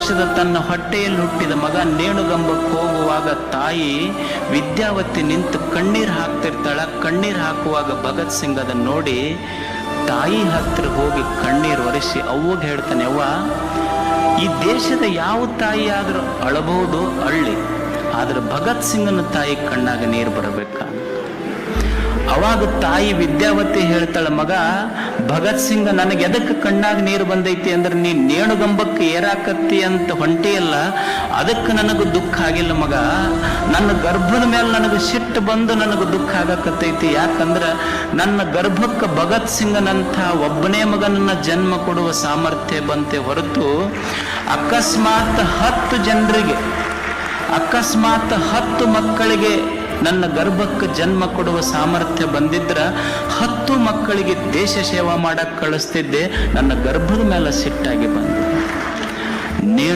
ವರ್ಷದ ತನ್ನ ಹೊಟ್ಟೆಯಲ್ಲಿ ಹುಟ್ಟಿದ ಮಗ ನೇಣುಗಂಬಕ್ಕೆ ಹೋಗುವಾಗ ತಾಯಿ ವಿದ್ಯಾವತಿ ನಿಂತು ಕಣ್ಣೀರು ಹಾಕ್ತಿರ್ತಾಳ. ಕಣ್ಣೀರು ಹಾಕುವಾಗ ಭಗತ್ ಸಿಂಗ್ ಅದನ್ನು ನೋಡಿ ತಾಯಿ ಹತ್ರ ಹೋಗಿ ಕಣ್ಣೀರು ಒರೆಸಿ ಅವ್ವಗೆ ಹೇಳ್ತಾನೆ, ಅವ್ವ, ಈ ದೇಶದ ಯಾವ ತಾಯಿ ಆದರೂ ಅಳಬಹುದು, ಅಳ್ಳಿ, ಆದ್ರೆ ಭಗತ್ ಸಿಂಗನ ತಾಯಿ ಕಣ್ಣಾಗ ನೀರು ಬರಬೇಕ. ಅವಾಗ ತಾಯಿ ವಿದ್ಯಾವತಿ ಹೇಳ್ತಾಳ, ಮಗ, ಭಗತ್ ಸಿಂಗ ನನಗೆ ಎದಕ್ಕೆ ಕಣ್ಣಾಗ ನೀರು ಬಂದೈತಿ ಅಂದ್ರೆ ನೀನ್ ನೇಣುಗಂಬಕ್ಕೆ ಏರಾಕತ್ತಿ ಅಂತ ಹೊಂಟಿಯಲ್ಲ, ಅದಕ್ಕೆ ನನಗೆ ದುಃಖ ಆಗಿಲ್ಲ ಮಗ. ನನ್ನ ಗರ್ಭದ ಮೇಲೆ ನನಗೆ ಸಿಟ್ಟು ಬಂದು ನನಗೆ ದುಃಖ ಆಗಕತ್ತೈತಿ. ಯಾಕಂದ್ರೆ ನನ್ನ ಗರ್ಭಕ್ಕೆ ಭಗತ್ ಸಿಂಗನಂಥ ಒಬ್ಬನೇ ಮಗನನ್ನ ಜನ್ಮ ಕೊಡುವ ಸಾಮರ್ಥ್ಯ ಬಂತೆ ಹೊರತು ಅಕಸ್ಮಾತ್ 10 ಜನರಿಗೆ, ಅಕಸ್ಮಾತ್ 10 ಮಕ್ಕಳಿಗೆ ನನ್ನ ಗರ್ಭಕ್ಕೆ ಜನ್ಮ ಕೊಡುವ ಸಾಮರ್ಥ್ಯ ಬಂದಿದ್ರ 10 ಮಕ್ಕಳಿಗೆ ದೇಶ ಸೇವಾ ಮಾಡಕ್ ಕಳಿಸ್ತಿದ್ದೆ. ನನ್ನ ಗರ್ಭದ ಮೇಲೆ ಸಿಟ್ಟಾಗಿ ಬಂದ.